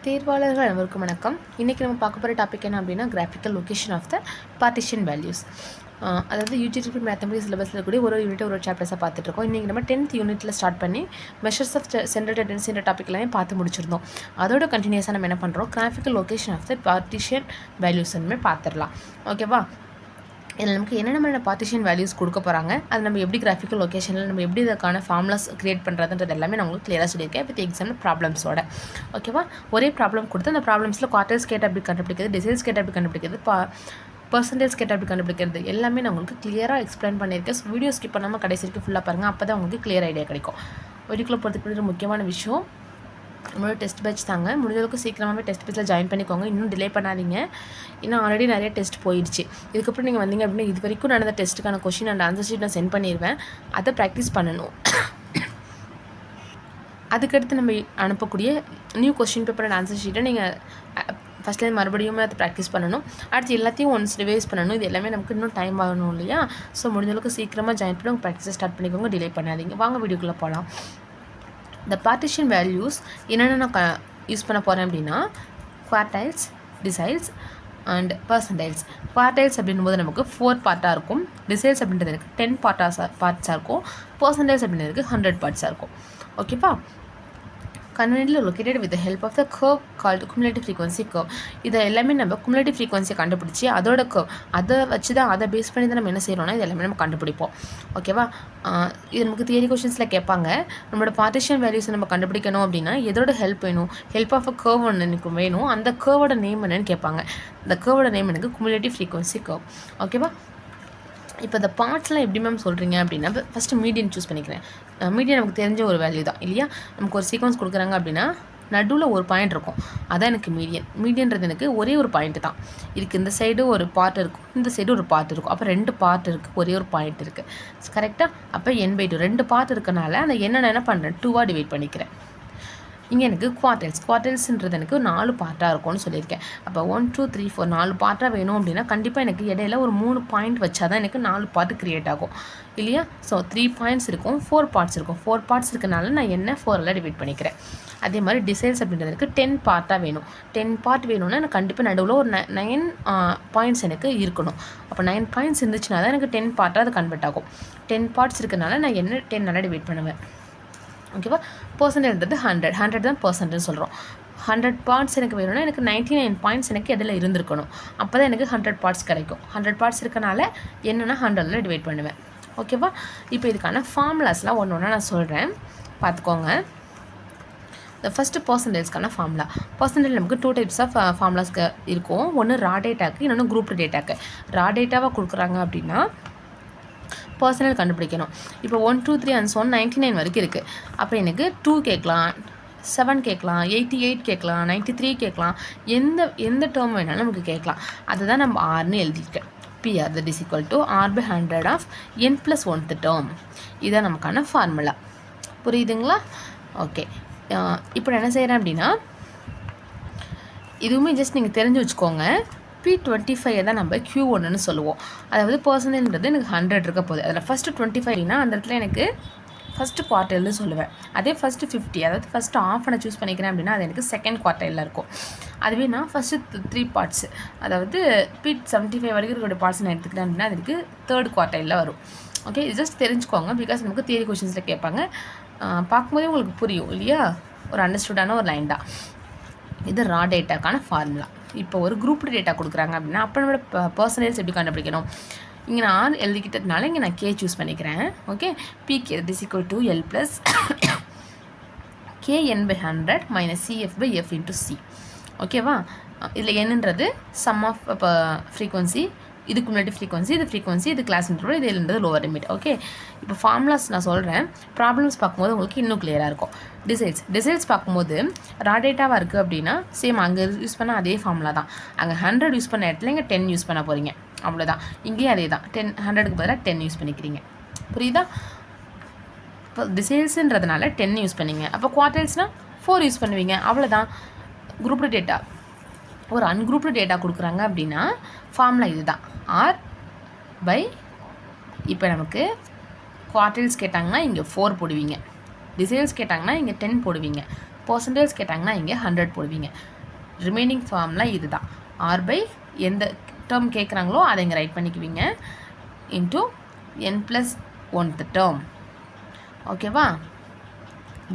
தேர்வாளர்கள் அனைவருக்கும் வணக்கம். இன்றைக்கி நம்ம பார்க்க போகிற டாபிக் என்ன அப்படின்னா graphical location of the partition values. அதாவது யூஜிடி மேத்தமெட்டிக்ஸ் சிலபஸில் இருக்கக்கூடிய ஒரு யூனிட் ஒரு சாப்டர்ஸாக பார்த்துட்ருக்கோம். இன்றைக்கி நம்ம 10th யூனிட்டில் ஸ்டார்ட் பண்ணி மெஷர்ஸ் ஆஃப் சென்ட்ரல் டெண்டன்சின்ற டாபிக் எல்லாமே பார்த்து முடிச்சிருந்தோம். அதோட கண்டினியூஸாக நம்ம என்ன பண்ணுறோம், graphical location of the partition values பார்த்துடலாம். ஓகேவா? இதில் நமக்கு என்னென்ன பார்ட்டிஷன் வேல்யூஸ் கொடுக்க போகிறாங்க, அது நம்ம எப்படி கிராஃபிக்கல் லொக்கேஷனில் நம்ம எப்படி இதற்கான ஃபார்முலாஸ் க்ரியேட் பண்ணுறதுன்றது எல்லாமே நான் உங்களுக்கு கிளியராக சொல்லியிருக்கேன் வித் எக்ஸாம்பிள் ப்ராப்ளம்ஸோட. ஓகேவா? ஒரே ப்ராப்ளம் கொடுத்து அந்த ப்ராப்ளம்ஸில் குவார்ட்டர்ஸ் கேட் அப்படி கண்டுபிடிக்கிறது, டிசைல்ஸ் கேட் அப்படி கண்டுபிடிக்கிறது, பர்சன்டேஜ் கேட் அப்படி கண்டுபிடிக்கிறது எல்லாமே நான் உங்களுக்கு கிளியராக எக்ஸ்பிளைன் பண்ணியிருக்கேன். ஸோ வீடியோ ஸ்கிப் பண்ணாமல் கடைசி வரைக்கும் ஃபுல்லாக பாருங்கள். அப்போ தான் உங்களுக்கு கிளியர் ஐடியா கிடைக்கும். வீடியோக்குள்ளே போகிறதுக்கு முக்கியமான விஷயம், நம்மளோட டெஸ்ட் பேட்ச் தாங்க. முடிஞ்சளவுக்கு சீக்கிரமாகவே டெஸ்ட் பேட்சில் ஜாயின் பண்ணிக்கோங்க. இன்னும் டிலே பண்ணாதீங்க. இன்னும் ஆல்ரெடி நிறைய டெஸ்ட் போயிடுச்சு. இதுக்கப்புறம் நீங்கள் வந்தீங்க அப்படின்னா இது வரைக்கும் நடந்த டெஸ்ட்டுக்கான கொஷின் அண்ட் ஆன்சர் ஷீட் நான் சென்ட் பண்ணிடுவேன். அதை ப்ராக்டிஸ் பண்ணணும். அதுக்கடுத்து நம்ம அனுப்பக்கூடிய new question paper and answer ஷீட்டை நீங்கள் ஃபஸ்ட்லேருந்து மறுபடியும் அதை ப்ராக்டிஸ் பண்ணணும். அடுத்து எல்லாத்தையும் ஒன்ஸ் ரிவைஸ் பண்ணணும். இது எல்லாமே நமக்கு இன்னும் டைம் ஆகணும் இல்லையா? ஸோ முடிஞ்சளவுக்கு சீக்கிரமாக ஜாயின் பண்ணி உங்கள் ப்ராக்டிஸை ஸ்டார்ட் பண்ணிக்கோங்க. டிலே பண்ணாதீங்க. வாங்க வீடியோக்குள்ளே போகலாம். இந்த பார்ட்டிஷன் வேல்யூஸ் என்னென்ன நான் யூஸ் பண்ண போகிறேன் அப்படின்னா குவார்டைல்ஸ், டிசைல்ஸ் அண்ட் பர்சன்டைல்ஸ். குவார்டைல்ஸ் அப்படின்போது நமக்கு 4 பார்ட்டாக இருக்கும். டிசைல்ஸ் அப்படின்றது எனக்கு 10 பார்ட்ஸாக இருக்கும். பர்சன்டைல்ஸ் அப்படின்றதுக்கு 100 பார்ட்ஸாக இருக்கும். ஓகேவா? conveniently located with the help of the curve called cumulative frequency curve. இதை எல்லாமே நம்ம cumulative frequency கண்டுபிடிச்சி அதோட curve அதை வச்சு தான் அதை பேஸ் பண்ணி தான் நம்ம என்ன செய்கிறோம்னா இது எல்லாமே நம்ம கண்டுபிடிப்போம். ஓகேவா? இது நமக்கு தியரி கொஷின்ஸில் கேட்பாங்க. நம்மளோட பார்ட்டிஷன் வேல்யூஸை நம்ம கண்டுபிடிக்கணும் அப்படின்னா எதோட ஹெல்ப் வேணும், ஹெல்ப் ஆஃப் அ கர்வ் ஒன்று எனக்கு வேணும். அந்த கர்வோட நேம் என்னன்னு கேட்பாங்க. அந்த கர்வோட நேம் எனக்கு cumulative frequency curve. ஓகேவா? இப்போ இந்த பார்ட்ஸ்லாம் எப்படி மேம் சொல்கிறீங்க அப்படின்னா ஃபஸ்ட்டு மீடியன் சூஸ் பண்ணிக்கிறேன். மீடியன் நமக்கு தெரிஞ்ச ஒரு வேல்யூ தான் இல்லையா? நமக்கு ஒரு சீக்வன்ஸ் கொடுக்குறாங்க அப்படின்னா நடுவில் ஒரு பாயிண்ட் இருக்கும். அதான் எனக்கு மீடியன். மீடியன்றது எனக்கு ஒரே ஒரு பாயிண்ட் தான். இதுக்கு இந்த சைடு ஒரு பார்ட் இருக்கும், இந்த சைடு ஒரு பார்ட் இருக்கும். அப்போ 2 பார்ட் இருக்குது, ஒரே ஒரு பாயிண்ட் இருக்குது. கரெக்டாக? அப்போ n/2 2 பார்ட் இருக்கனால அந்த என்ன பண்ணுறேன், 2ஆக டிவைட் பண்ணிக்கிறேன். இங்கே எனக்கு குவார்டைல்ஸ்ன்றது எனக்கு 4 பார்ட்டாக இருக்கும்னு சொல்லியிருக்கேன். அப்போ 1 2 3 4 4 பார்ட்டாக வேணும் அப்படின்னா கண்டிப்பாக எனக்கு இடையில ஒரு 3 பாயிண்ட் வச்சா தான் எனக்கு 4 பார்ட் க்ரியேட் ஆகும் இல்லையா? ஸோ 3 பாயிண்ட்ஸ் இருக்கும், 4 பார்ட்ஸ் இருக்கும். 4 பார்ட்ஸ் இருக்கனால நான் என்ன 4ஆல் டிவைட் பண்ணிக்கிறேன். அதே மாதிரி டிசைல்ஸ் அப்படின்றது எனக்கு 10 பார்ட்டாக வேணும். 10 பார்ட் வேணும்னா எனக்கு கண்டிப்பாக நடுவில் ஒரு 9 பாயிண்ட்ஸ் எனக்கு இருக்கணும். அப்போ 9 பாயிண்ட்ஸ் இருந்துச்சுன்னா தான் எனக்கு 10 பார்ட்டாக அது கன்வெர்ட் ஆகும். 10 பார்ட்ஸ் இருக்கனால நான் என்ன 10ஆல் டிவைட் பண்ணுவேன். ஓகேவா? பர்சன்டேஜ்ன்றது 100 தான் பர்சன்ட்னு சொல்கிறோம். 100 பார்ட்ஸ் எனக்கு வேணும்னா எனக்கு 99 பாயிண்ட்ஸ் எனக்கு இதில் இருந்திருக்கணும். அப்போ தான் எனக்கு 100 பார்ட்ஸ் கிடைக்கும். 100 பார்ட்ஸ் இருக்கனால என்னென்னா 100ஆல் டிவைட் பண்ணுவேன். ஓகேவா? இப்போ இதுக்கான ஃபார்முலாஸ்லாம் ஒன்று நான் சொல்கிறேன், பார்த்துக்கோங்க. இந்த ஃபஸ்ட்டு பர்சன்டேஜ்க்கான ஃபார்முலா. பர்சன்டேஜ் நமக்கு 2 டைப்ஸ் ஆஃப் ஃபார்முலாஸ்க்கு இருக்கும். ஒன்று ரா டேட்டாக்கு, இன்னொன்று குரூப் டேட்டாக்கு. ரா டேட்டாவாக கொடுக்குறாங்க அப்படின்னா பர்சனல் கண்டுபிடிக்கணும். இப்போ 1 2 3 அண்ட் 99 வரைக்கும் இருக்குது. அப்போ எனக்கு 2 கேட்கலாம், 7 கேட்கலாம், 88 கேட்கலாம், 93 கேட்கலாம். எந்த டேர்ம் வேணாலும் நமக்கு கேட்கலாம். அதுதான் நம்ம ஆர்னு எழுதியிருக்கேன். PR that is equal to R/100 of n+1th term. இதுதான் நமக்கான ஃபார்முலா. புரியுதுங்களா? ஓகே. இப்போ என்ன செய்கிறேன் அப்படின்னா இதுவுமே ஜஸ்ட் நீங்கள் தெரிஞ்சு வச்சுக்கோங்க. P25 தான் நம்ம Q1ன்னு சொல்லுவோம். அதாவது பர்சன்டேஜ்ன்றது எனக்கு 100 இருக்க போகுது. அதில் ஃபஸ்ட்டு 25னா அந்த இடத்துல எனக்கு ஃபஸ்ட்டு குவார்ட்டர்னு சொல்லுவேன். அதே ஃபஸ்ட்டு 50, அதாவது ஃபஸ்ட்டு ஆஃப் நான் சூஸ் பண்ணிக்கிறேன் அப்படின்னா அது எனக்கு செகண்ட் குவார்ட்டரில் இருக்கும். அதுவே நான் ஃபஸ்ட்டு 3 பார்ட்ஸ், அதாவது P75 வரைக்கும் இருக்கக்கூடிய பார்ட்ஸ் நான் எடுத்துக்கிறேன் அப்படின்னா அது எனக்கு தேர்ட் குவார்ட்டரில் வரும். ஓகே, இது ஜஸ்ட் தெரிஞ்சுக்கோங்க. பிகாஸ் நமக்கு தியரி கொஷின்ஸில் கேட்பாங்க. பார்க்கும்போதே உங்களுக்கு புரியும் இல்லையா? ஒரு அண்டர்ஸ்டுடான ஒரு லைன் தான். இது ரா டேட்டாக்கான ஃபார்முலா. இப்போ ஒரு குரூப் டேட்டா கொடுக்குறாங்க அப்படின்னா அப்போ நம்மளோட பர்சன்டேஜ் எப்படி கண்டுபிடிக்கணும்? இங்கே நான் எழுதிக்கிட்டதுனால இங்கே நான் K சூஸ் பண்ணிக்கிறேன். Okay, PK is equal to L plus KN/100 minus CF/F into C. ஓகேவா? இதில் என்னன்றது சம் ஆஃப் ஃப்ரீக்வன்சி, இது cumulative frequency, இது ஃப்ரீக்வன்சி, இது கிளாஸ் இன்டர்வல், இது இல்லைன்றது லோவர் லிமிட். ஓகே, இப்போ ஃபார்முலாஸ் நான் சொல்கிறேன். ப்ராப்ளம்ஸ் பார்க்கும்போது உங்களுக்கு இன்னும் கிளியராக இருக்கும். டிசைல்ஸ் பார்க்கும்போது ரா டேட்டாவாக இருக்குது அப்படின்னா சேம் அங்கே யூஸ் பண்ண அதே ஃபார்முலா தான். அங்கே 100 யூஸ் பண்ண இடத்துல இங்கே 10 யூஸ் பண்ண போகிறீங்க. அவ்வளோதான். இங்கேயும் அதே தான். 100க்கு பதிலாக 10 யூஸ் பண்ணிக்கிறீங்க. புரியுதா? இப்போ டிசைல்ஸுன்றதுனால 10 யூஸ் பண்ணிங்க. அப்போ குவார்ட்டர்ஸ்னால் 4 யூஸ் பண்ணுவீங்க. அவ்வளோதான். Grouped data. ஒரு அன்குரூப்டு டேட்டா கொடுக்குறாங்க அப்படின்னா ஃபார்முலா இது தான், R by இப்போ நமக்கு குவார்ட்டர்ஸ் கேட்டாங்கன்னா இங்கே 4 போடுவீங்க, டிசைல்ஸ் கேட்டாங்கன்னா இங்கே 10 போடுவீங்க, பர்சன்டேஜ் கேட்டாங்கன்னா இங்கே 100 போடுவீங்க. ரிமைனிங் ஃபார்முலா இது தான். ஆர் பை எந்த டேர்ம் கேட்குறாங்களோ அதை இங்கே ரைட் பண்ணிக்குவீங்க இன்ட்டு n + 1th டேர்ம். ஓகேவா?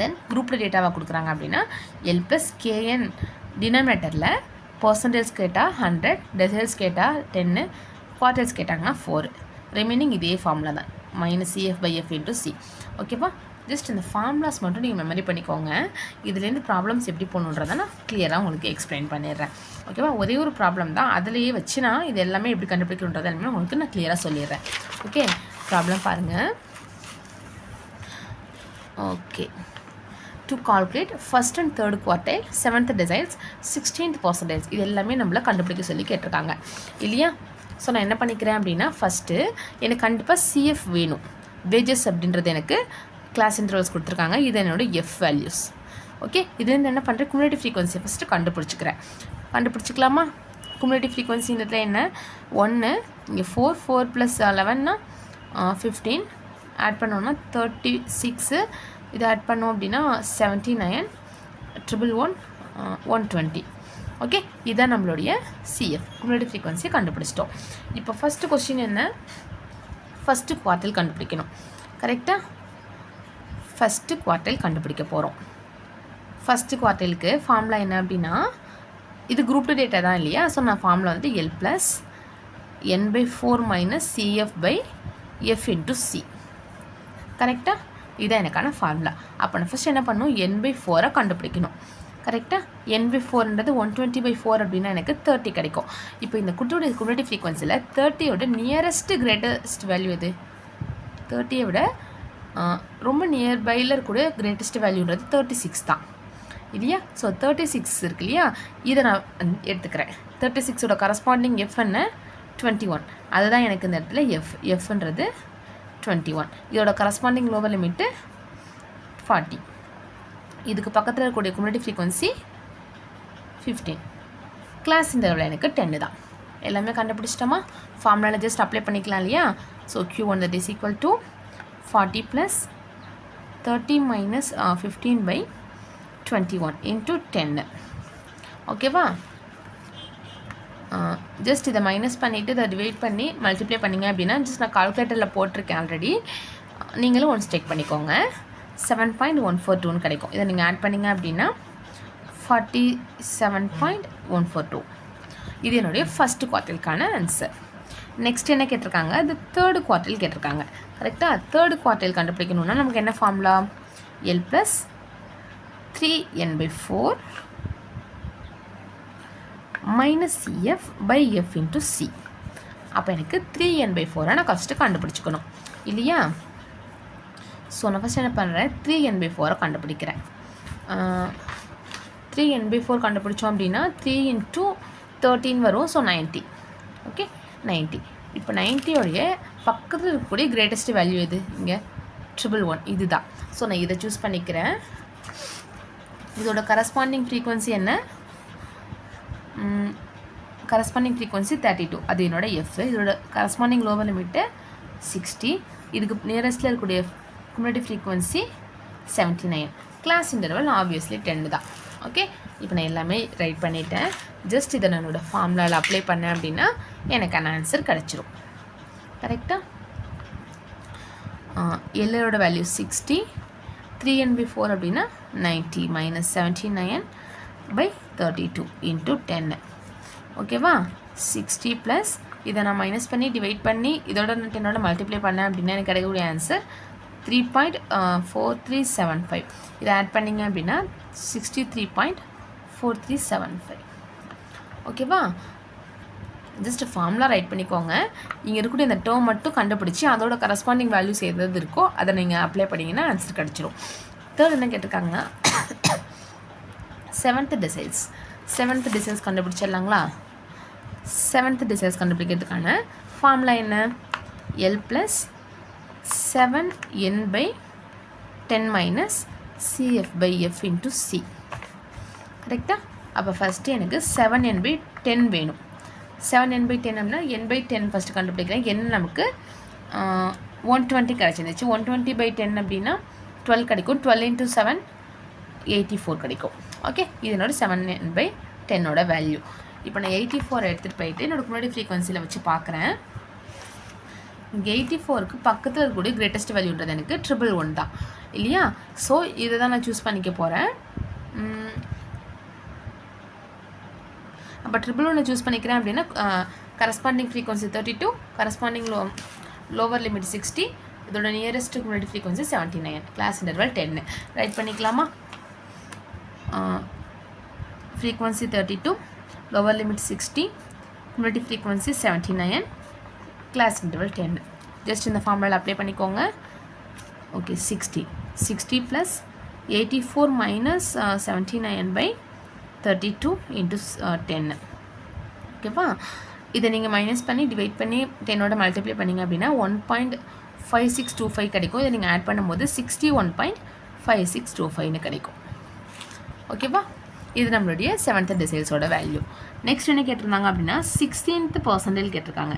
தென் குரூப்பில் டேட்டாவாக கொடுக்குறாங்க அப்படின்னா L + KN டினாமினேட்டரில் பர்சன்டேஜ் கேட்டால் 100, டெசிமல்ஸ் கேட்டால் 10, குவார்ட்டர்ஸ் கேட்டாங்கன்னா 4. ரிமைனிங் இதே ஃபார்முலா தான் -CF/F × C. ஓகேவா? ஜஸ்ட் இந்த ஃபார்முலாஸ் மட்டும் நீங்கள் மெமரி பண்ணிக்கோங்க. இதுலேருந்து ப்ராப்ளம்ஸ் எப்படி போகணுன்றதை நான் கிளியராக உங்களுக்கு எக்ஸ்பிளைன் பண்ணிடுறேன். ஓகேவா? ஒரே ஒரு ப்ராப்ளம் தான், அதிலேயே வச்சு நான் இது எல்லாமே எப்படி கண்டுபிடிக்கணுன்றது எல்லாமே உங்களுக்கு நான் கிளியராக சொல்லிடுறேன். ஓகே, ப்ராப்ளம் பாருங்கள். Okay, to calculate first and third quartile, 7th deciles, 16th percentage இது எல்லாமே நம்மளை கண்டுபிடிக்க சொல்லி கேட்டிருக்காங்க இல்லையா? ஸோ நான் என்ன பண்ணிக்கிறேன் அப்படின்னா ஃபஸ்ட்டு எனக்கு கண்டிப்பாக CF வேணும். வேஜஸ் அப்படின்றது எனக்கு கிளாஸ் இன்டர்வல்ஸ் கொடுத்துருக்காங்க. இது என்னோட எஃப் வேல்யூஸ். ஓகே, இதுலேருந்து என்ன பண்ணுறேன், குமுலேட்டிவ் ஃப்ரீக்வன்சி ஃபஸ்ட்டு கண்டுபிடிச்சிக்கலாமா? குமுலேட்டிவ் ஃப்ரீக்வன்சின்றதுல என்ன 1, இங்கே 4 + 11 15, ஆட் பண்ணோன்னா 36, இதை ஆட் பண்ணோம் அப்படின்னா 79, 111, 120. ஓகே, இதுதான் நம்மளுடைய சிஎஃப் குமுலேட்டிவ் ஃப்ரீக்வன்சியை கண்டுபிடிச்சிட்டோம். இப்போ ஃபஸ்ட்டு கொஸ்டின் என்ன, ஃபஸ்ட்டு குவார்டைல் கண்டுபிடிக்கணும். கரெக்டாக? ஃபஸ்ட்டு குவார்டைல் கண்டுபிடிக்க போகிறோம். ஃபஸ்ட்டு குவார்டைலுக்கு ஃபார்முலா என்ன அப்படின்னா, இது குரூப் 2 டேட்டா தான் இல்லையா? ஸோ நான் ஃபார்முலா வந்து L + n/4 - CF/F × C. கரெக்டாக? இதுதான் எனக்கான ஃபார்முலா. அப்போ நான் ஃபஸ்ட் என்ன பண்ணணும், n/4 கண்டுபிடிக்கணும். கரெக்டாக? n/4ன்றது 120/4 அப்படின்னா எனக்கு 30 கிடைக்கும். இப்போ இந்த குமுலேட்டிவ் ஃப்ரீக்வன்சியில் 30யோட நியரஸ்ட் கிரேட்டஸ்ட் வேல்யூ எது? 30யை விட ரொம்ப நியர்பையில் இருக்கக்கூடிய கிரேட்டஸ்ட் வேல்யூன்றது 36 தான் இல்லையா? ஸோ 36 இருக்கு இல்லையா, இதை நான் எடுத்துக்கிறேன். 36ஓட கரஸ்பாண்டிங் எஃப் என்ன, 21. அதுதான் எனக்கு இந்த இடத்துல எஃப்ன்றது 21. இதோட கரஸ்பாண்டிங் லோவர் லிமிட்டு 40. இதுக்கு பக்கத்தில் இருக்கக்கூடிய குமுலேட்டிவ் ஃப்ரீக்வன்சி 15. கிளாஸ் இன்டர்வல் எனக்கு 10 தான். எல்லாமே கண்டுபிடிச்சிட்டோமா? ஃபார்முலாவில் ஜஸ்ட் அப்ளை பண்ணிக்கலாம் இல்லையா? So Q1 that is equal to 40 + 30 - 15/21 × 10. ஓகேவா? ஜஸ்ட் இதை மைனஸ் பண்ணிவிட்டு இதை டிவைட் பண்ணி மல்டிப்ளை பண்ணிங்க அப்படின்னா ஜஸ்ட் நான் கால்குலேட்டரில் போட்டிருக்கேன் ஆல்ரெடி. நீங்களும் ஒன்ஸ் செக் பண்ணிக்கோங்க. 7.142 கிடைக்கும். இதை நீங்கள் ஆட் பண்ணிங்க அப்படின்னா 47.142. இது என்னுடைய ஃபஸ்ட்டு குவார்ட்டலுக்கான ஆன்சர். நெக்ஸ்ட் என்ன கேட்டிருக்காங்க, இது தேர்டு குவார்ட்டல் கேட்டிருக்காங்க. கரெக்டாக? தேர்டு குவார்ட்டல் கண்டுபிடிக்கணுன்னா நமக்கு என்ன formula, L + 3n/4 - CF/F × C. அப்போ எனக்கு 3n/4 நான் ஃபஸ்ட்டு கண்டுபிடிச்சிக்கணும் இல்லையா? ஸோ நான் ஃபஸ்ட் என்ன பண்ணுறேன், 3n/4 கண்டுபிடிக்கிறேன். 3n/4 கண்டுபிடிச்சோம் அப்படின்னா 3 × 13 வரும். ஸோ 90. ஓகே, 90. இப்போ 90யோடைய பக்கத்தில் இருக்கக்கூடிய கிரேட்டஸ்ட் வேல்யூ எது? இங்கே 111. இது தான். ஸோ நான் இதை சூஸ் பண்ணிக்கிறேன். இதோட கரஸ்பாண்டிங் ஃப்ரீக்வன்சி என்ன, கரஸ்பாண்டிங் ஃப்ரீக்வன்சி 32. அது என்னோட எஃப். இதோட கரஸ்பாண்டிங் லோவர் லிமிட்டு 60. இதுக்கு நியரஸ்ட்டில் இருக்கக்கூடிய cumulative frequency 79. Class interval obviously 10 தான். ஓகே, இப்போ நான் எல்லாமே ரைட் பண்ணிட்டேன். ஜஸ்ட் இதை நான் என்னோடய ஃபார்முலாவில் அப்ளை பண்ணேன் அப்படின்னா எனக்கான ஆன்சர் கிடச்சிரும். கரெக்டாக? எல்லோட வேல்யூ 60, 3n/4 அப்படின்னா 90 - 79/32 × 10. ஓகேவா? 60 + இதை நான் மைனஸ் பண்ணி டிவைட் பண்ணி இதோட 10ஓட மல்டிப்ளை பண்ணேன் அப்படின்னா எனக்கு கிடைக்கக்கூடிய ஆன்சர் 3.4375. இதை ஆட் பண்ணிங்க அப்படின்னா 63.4375. ஓகேவா? ஜஸ்ட் ஃபார்முலா ரைட் பண்ணிக்கோங்க. இங்கே இருக்கக்கூடிய இந்த டேர்ம் மட்டும் கண்டுபிடிச்சி அதோட கரஸ்பாண்டிங் வேல்யூஸ் எது இருக்கோ அதை நீங்கள் அப்ளை பண்ணிங்கன்னா ஆன்சர் கிடச்சிரும். தேர்ட் என்ன கேட்டிருக்காங்கன்னா 7th deciles கண்டுபிடிச்சிடலாங்களா? 7th deciles கண்டுபிடிக்கிறதுக்கான ஃபார்முலா என்ன, L + 7n/10 - CF/F × C. கரெக்டாக? அப்போ ஃபஸ்ட்டு எனக்கு 7n/10 வேணும். 7n/10 அப்படின்னா n/10 ஃபஸ்ட்டு கண்டுபிடிக்கிறேன். n நமக்கு 120 கிடச்சிருந்துச்சு. 120/10 அப்படின்னா 12 கிடைக்கும். 12 × 7 84 கிடைக்கும். ஓகே, இது என்னோட 7n/10 வேல்யூ. இப்போ நான் 84 எடுத்துகிட்டு போயிட்டு என்னோட குமுலேட்டிவ் ஃப்ரீக்வன்சியில் வச்சு பார்க்குறேன். இங்கே 84க்கு பக்கத்தில் இருக்கக்கூடிய கிரேட்டஸ்ட் வேல்யூன்றது எனக்கு 111 தான் இல்லையா? ஸோ இதை தான் நான் சூஸ் பண்ணிக்க போகிறேன். அப்போ 111 சூஸ் பண்ணிக்கிறேன் அப்படின்னா corresponding frequency 32, corresponding lower limit 60, இதோட nearest cumulative frequency 79, class interval 10 write பண்ணிக்கலாமா? Frequency 32, lower limit 60, cumulative frequency 79, class interval 10. Just in the formula apply பண்ணிக்கோங்க. Okay, 60 plus 84 minus 79/32 into 10. ஓகேவா? இதை நீங்கள் மைனஸ் பண்ணி டிவைட் பண்ணி 10ஓட மல்டிப்ளை பண்ணிங்க அப்படின்னா 1.5625 கிடைக்கும். இதை நீங்கள் ஆட் பண்ணும்போது 61.5625 கிடைக்கும். ஓகேவா? இது நம்மளுடைய 7th டெசிமல்ஸோட வேல்யூ. நெக்ஸ்ட் என்ன கேட்டிருந்தாங்க அப்படின்னா 16th பர்சன்டைல் கேட்டிருக்காங்க,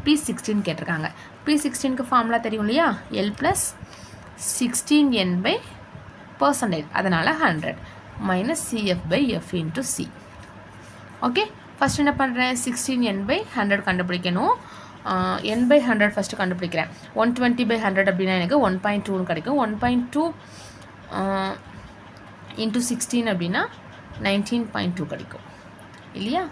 P16 கேட்டிருக்காங்க. P16க்கு ஃபார்முலா தெரியும் இல்லையா? L + 16n/%, அதனால் 100 - CF/F × C. ஓகே, ஃபஸ்ட் என்ன பண்ணுறேன், 16n/100 கண்டுபிடிக்கணும். n/100 ஃபஸ்ட்டு கண்டுபிடிக்கிறேன். 120/100 அப்படின்னா எனக்கு 1.2 கிடைக்கும். 1.2 × 16 அப்படின்னா 19.2 கிடைக்கும் இல்லையா?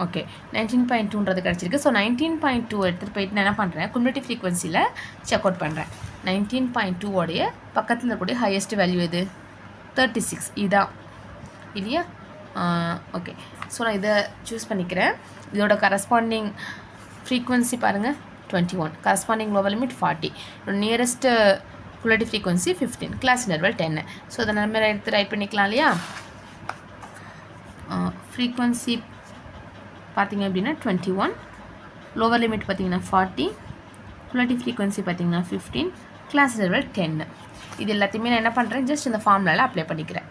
ஓகே, 19.2ன்றது கிடச்சிருக்கு. ஸோ 19.2 எடுத்துகிட்டு போயிட்டு நான் என்ன பண்ணுறேன், குமுலேட்டிவ் ஃப்ரீக்வன்சியில் செக் அவுட் பண்ணுறேன். 19.2 பக்கத்தில் இருக்கக்கூடிய ஹையஸ்ட் வேல்யூ எது? 36, இதான் இல்லையா? ஓகே, ஸோ நான் இதை சூஸ் பண்ணிக்கிறேன். இதோட கரஸ்பாண்டிங் ஃப்ரீக்வன்சி பாருங்கள் 21, corresponding lower limit 40, nearest cumulative frequency 15, class interval 10. So அதை நம்ம எடுத்து ரைட் பண்ணிக்கலாம் இல்லையா? ஃப்ரீக்வன்சி பார்த்திங்க அப்படின்னா 21, லோவர் லிமிட் பார்த்திங்கன்னா 40, குமுலேட்டிவ் ஃப்ரீக்வன்சி பார்த்திங்கன்னா 15, கிளாஸ் இன்டர்வல் 10. இது எல்லாத்தையுமே நான் என்ன பண்ணுறேன், ஜஸ்ட் இந்த ஃபார்முலாவில் அப்ளை பண்ணிக்கிறேன்.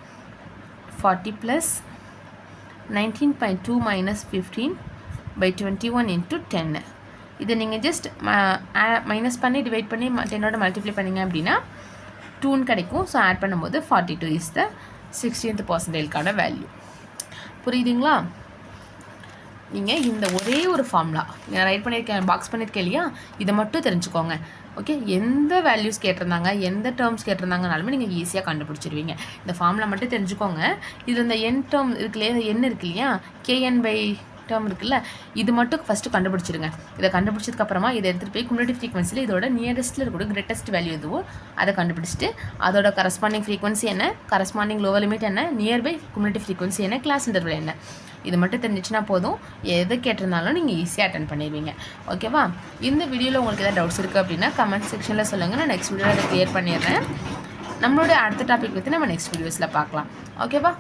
40 + 19.2 - 15/21 × 10. இதை நீங்கள் ஜஸ்ட் மைனஸ் பண்ணி டிவைட் பண்ணி 10ஓட மல்டிப்ளை பண்ணிங்க அப்படின்னா 2 கிடைக்கும். ஸோ ஆட் பண்ணும்போது 42 இஸ் த 16th பர்சன்டைலுக்கான வேல்யூ. புரியுதுங்களா? நீங்கள் இந்த ஒரே ஒரு ஃபார்முலா நான் ரைட் பண்ணியிருக்கேன், பாக்ஸ் பண்ணியிருக்கேன் இல்லையா? இதை மட்டும் தெரிஞ்சுக்கோங்க. ஓகே, எந்த வேல்யூஸ் கேட்டிருந்தாங்க, எந்த டேர்ம்ஸ் கேட்டிருந்தாங்கனாலுமே நீங்கள் ஈஸியாக கண்டுபிடிச்சிருவீங்க. இந்த ஃபார்முலா மட்டும் தெரிஞ்சுக்கோங்க. இது இந்த என் டேர்ம் இருக்கு இல்லையா, என் இருக்கு இல்லையா, KN/, டேர்ம் இருக்குல்ல, இது மட்டும் ஃபஸ்ட்டு கண்டுபிடிச்சிருங்க. இதை கண்டுபிடிச்சதுக்கப்புறமா இதை எடுத்துகிட்டு போய் குமுலேட்டிவ் ஃப்ரீக்வன்சியில் இதோட நியரஸ்ட்டில் இருக்கக்கூடிய கிரேட்டஸ்ட் வேல்யூ எதுவோ அதை கண்டுபிடிச்சிட்டு அதோட கரஸ்பாண்டிங் ஃப்ரீக்வன்சி என்ன, கரஸ்பாண்டிங் லோவர் லிமிட் என்ன, நியர்பை குமுலேட்டிவ் ஃப்ரீக்வன்சி என்ன, கிளாஸ் இன்டர்வல் என்ன, இது மட்டும் தெரிஞ்சிச்சுன்னா போதும். எது கேட்டிருந்தாலும் நீங்கள் ஈஸியாக அட்டன் பண்ணிடுவீங்க. ஓகேவா? இந்த வீடியோவில் உங்களுக்கு எதாவது டவுட்ஸ் இருக்குது அப்படின்னா கமெண்ட் செக்ஷனில் சொல்லுங்கள். நான் நெக்ஸ்ட் வீடியோவில் அதை கிளியர் பண்ணிடுறேன். நம்மளோட அடுத்த டாபிக் பற்றி நம்ம நெக்ஸ்ட் வீடியோஸில் பார்க்கலாம். ஓகேவா?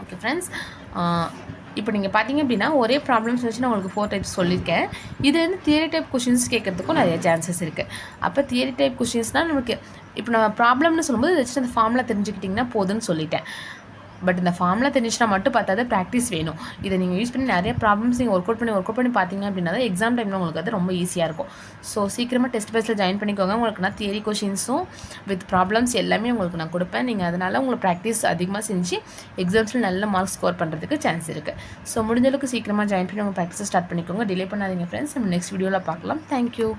ஓகே ஃப்ரெண்ட்ஸ், இப்போ நீங்கள் பார்த்தீங்க அப்படின்னா ஒரே ப்ராப்ளம்ஸ் வச்சு நான் உங்களுக்கு 4 டைப்ஸ் சொல்லியிருக்கேன். இது வந்து தியரி டைப் கொஷின்ஸ் கேட்குறதுக்கும் நிறைய சான்சஸ் இருக்குது. அப்போ தியரி டைப் கொஷின்ஸ்னால் நமக்கு இப்போ நம்ம ப்ராப்ளம்னு சொல்லும்போது வச்சு அந்த ஃபார்முலா தெரிஞ்சுக்கிட்டிங்கன்னா போதும்னு சொல்லிட்டேன். பட் இந்த ஃபார்முலா தெரிஞ்சுன்னா மட்டும் பார்த்தாது, ப்ராக்டிஸ் வேணும். இதை நீங்கள் யூஸ் பண்ணி நிறைய ப்ராப்ளம்ஸ் நீங்கள் ஒர்க் அவுட் பண்ணி பார்த்தீங்க அப்படின்னா தான் எக்ஸாம் டைமில் உங்களுக்கு அது ரொம்ப ஈஸியாக இருக்கும். ஸோ சீக்கிரமாக டெஸ்ட் பேஸில் ஜாயின் பண்ணிக்கோங்க. உங்களுக்கு நான் தியரி கொஷின்ஸும் வித் ப்ராப்ளம்ஸ் எல்லாமே உங்களுக்கு நான் கொடுப்பேன். நீங்கள் அதனால் உங்களுக்கு ப்ராக்டிஸ் அதிகமாக செஞ்சு எக்ஸாம்ஸில் நல்ல மார்க்ஸ் ஸ்கோர் பண்ணுறதுக்கு சான்ஸ் இருக்குது. ஸோ முடிஞ்சளவுக்கு சீக்கிரமாக ஜாயின் பண்ணி உங்கள் ப்ராக்டிஸை ஸ்டார்ட் பண்ணிக்கோங்க. டிலே பண்ணாதீங்க ஃப்ரெண்ட்ஸ். நம்ம நெக்ஸ்ட் வீடியோவில் பார்க்கலாம். தேங்க்யூ.